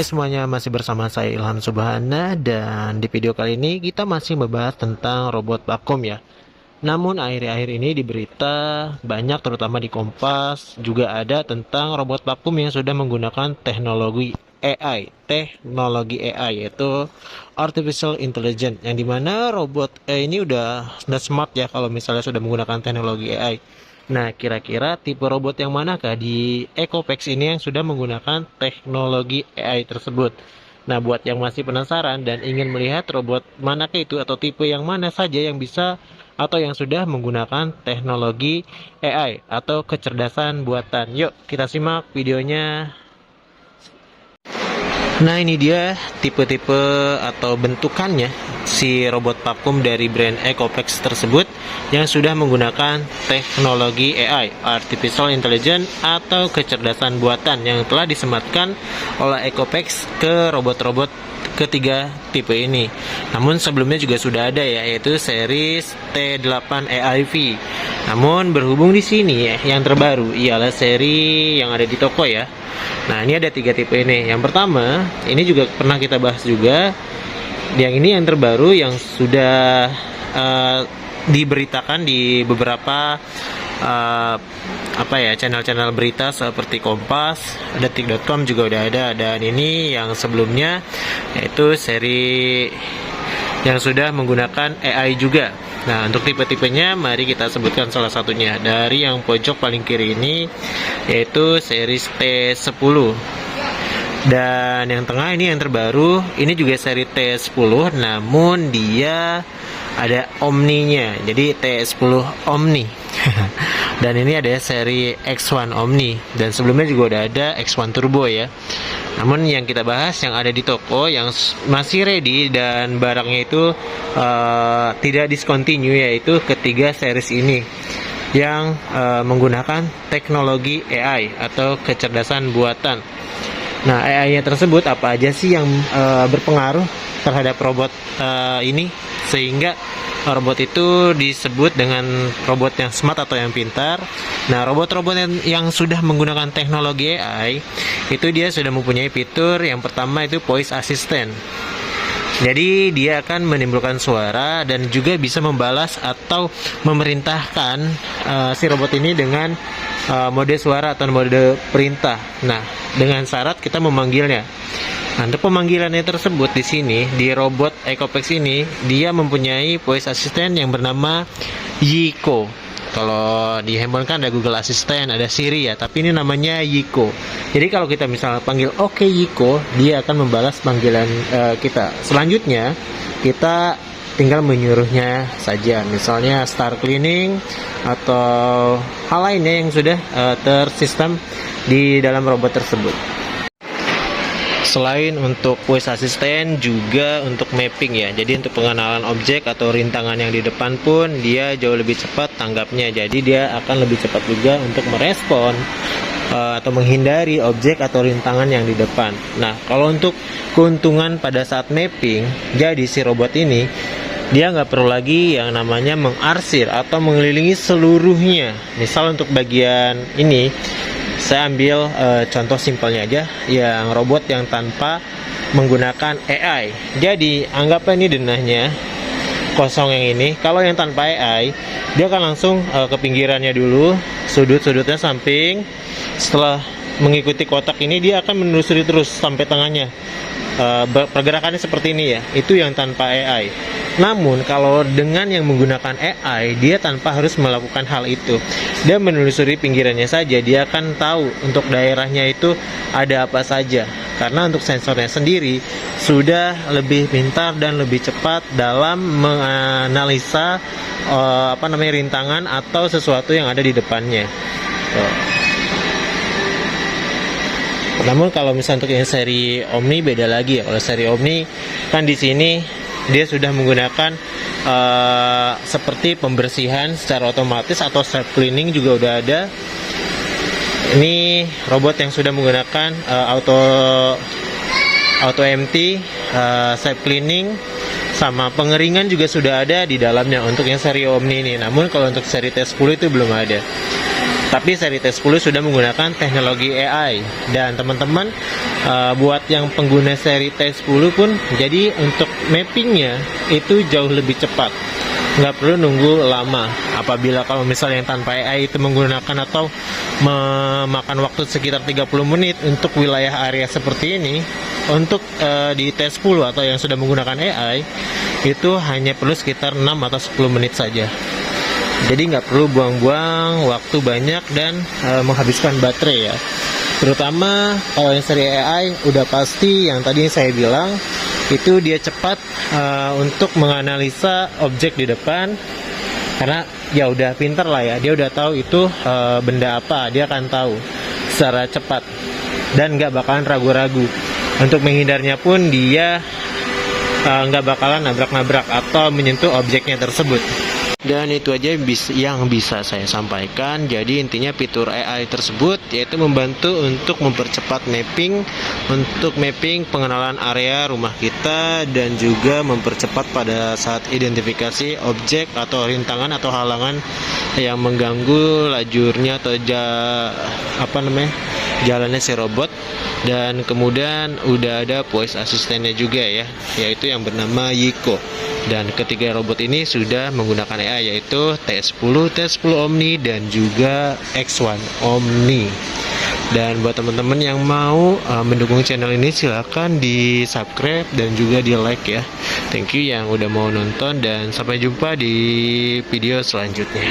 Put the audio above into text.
semuanya, masih bersama saya Ilham Subhana, dan di video kali ini kita masih membahas tentang robot vakum ya. Namun akhir-akhir ini di berita banyak, terutama di Kompas, juga ada tentang robot vakum yang sudah menggunakan teknologi AI yaitu Artificial Intelligence, yang dimana robot ini udah smart ya kalau misalnya sudah menggunakan teknologi AI. Nah, kira-kira tipe robot yang manakah di Ecopex ini yang sudah menggunakan teknologi AI tersebut? Nah, buat yang masih penasaran dan ingin melihat robot manakah itu atau tipe yang mana saja yang bisa atau yang sudah menggunakan teknologi AI atau kecerdasan buatan, yuk kita simak videonya. Nah, ini dia tipe-tipe atau bentukannya si robot vakum dari brand Ecopex tersebut yang sudah menggunakan teknologi AI, Artificial Intelligence atau kecerdasan buatan, yang telah disematkan oleh Ecopex ke robot-robot ketiga tipe ini. Namun sebelumnya juga sudah ada ya, yaitu series T8 AIV. Namun berhubung di sini ya, yang terbaru ialah seri yang ada di toko ya. Nah, ini ada 3 tipe ini. Yang pertama, ini juga pernah kita bahas juga. Yang ini yang terbaru yang sudah diberitakan di beberapa channel-channel berita seperti Kompas, Detik.com juga udah ada. Dan ini yang sebelumnya, yaitu seri yang sudah menggunakan AI juga. Nah, untuk tipe-tipenya mari kita sebutkan salah satunya. Dari yang pojok paling kiri ini yaitu series T10. Dan yang tengah ini yang terbaru, ini juga seri T10, namun dia ada Omni-nya. Jadi T10 Omni. Dan ini ada seri X1 Omni, dan sebelumnya juga udah ada X1 Turbo ya. Namun yang kita bahas yang ada di toko yang masih ready dan barangnya itu tidak discontinue, yaitu ketiga series ini yang menggunakan teknologi AI atau kecerdasan buatan. Nah, AI-nya tersebut apa aja sih yang berpengaruh terhadap robot ini sehingga robot itu disebut dengan robot yang smart atau yang pintar. Nah, robot-robot yang sudah menggunakan teknologi AI itu dia sudah mempunyai fitur yang pertama, itu voice assistant. Jadi dia akan menimbulkan suara dan juga bisa membalas atau memerintahkan si robot ini dengan mode suara atau mode perintah. Nah, dengan syarat kita memanggilnya. Nah, untuk pemanggilannya tersebut di sini di robot Ecopex ini dia mempunyai voice assistant yang bernama Yiko. Kalau di handphone kan ada Google Assistant, ada Siri ya, tapi ini namanya Yiko. Jadi kalau kita misalnya panggil oke Yiko, dia akan membalas panggilan kita. Selanjutnya kita tinggal menyuruhnya saja, misalnya start cleaning atau hal lainnya yang sudah tersistem di dalam robot tersebut. Selain untuk voice assistant, juga untuk mapping ya. Jadi untuk pengenalan objek atau rintangan yang di depan pun dia jauh lebih cepat tanggapnya. Jadi dia akan lebih cepat juga untuk merespon atau menghindari objek atau rintangan yang di depan. Nah, kalau untuk keuntungan pada saat mapping, jadi si robot ini dia nggak perlu lagi yang namanya mengarsir atau mengelilingi seluruhnya. Misal untuk bagian ini, saya ambil contoh simpelnya aja, yang robot yang tanpa menggunakan AI. Jadi anggaplah ini denahnya kosong yang ini. Kalau yang tanpa AI, dia akan langsung ke pinggirannya dulu, sudut-sudutnya samping. Setelah mengikuti kotak ini, dia akan menelusuri terus sampai tengahnya. Pergerakannya seperti ini ya, itu yang tanpa AI. Namun kalau dengan yang menggunakan AI, dia tanpa harus melakukan hal itu. Dia menelusuri pinggirannya saja, dia akan tahu untuk daerahnya itu ada apa saja. Karena untuk sensornya sendiri sudah lebih pintar dan lebih cepat dalam menganalisa rintangan atau sesuatu yang ada di depannya. Namun kalau misalnya untuk yang seri Omni beda lagi ya. Kalau seri Omni kan di sini dia sudah menggunakan seperti pembersihan secara otomatis atau self cleaning juga udah ada. Ini robot yang sudah menggunakan auto empty, self cleaning, sama pengeringan juga sudah ada di dalamnya untuk yang seri Omni ini. Namun kalau untuk seri T10 itu belum ada. Tapi seri T10 sudah menggunakan teknologi AI. Dan teman-teman, buat yang pengguna seri T10 pun, jadi untuk mappingnya itu jauh lebih cepat, nggak perlu nunggu lama. Apabila kalau misalnya yang tanpa AI itu menggunakan atau memakan waktu sekitar 30 menit untuk wilayah area seperti ini, untuk di T10 atau yang sudah menggunakan AI itu hanya perlu sekitar 6 atau 10 menit saja. Jadi nggak perlu buang-buang waktu banyak dan menghabiskan baterai ya. Terutama kalau yang seri AI udah pasti yang tadi saya bilang itu dia cepat untuk menganalisa objek di depan, karena ya udah pinter lah ya, dia udah tahu itu benda apa, dia akan tahu secara cepat dan nggak bakalan ragu-ragu. Untuk menghindarnya pun dia nggak bakalan nabrak-nabrak atau menyentuh objeknya tersebut. Dan itu aja yang bisa saya sampaikan. Jadi intinya fitur AI tersebut yaitu membantu untuk mempercepat mapping, untuk mapping pengenalan area rumah kita, dan juga mempercepat pada saat identifikasi objek atau rintangan atau halangan yang mengganggu lajurnya atau jalannya si robot. Dan kemudian udah ada voice asistennya juga ya, yaitu yang bernama Yiko. Dan ketiga robot ini sudah menggunakan AI, yaitu T10, T10 Omni, dan juga X1 Omni. Dan buat teman-teman yang mau mendukung channel ini, silahkan di subscribe dan juga di like ya. Thank you yang udah mau nonton, dan sampai jumpa di video selanjutnya.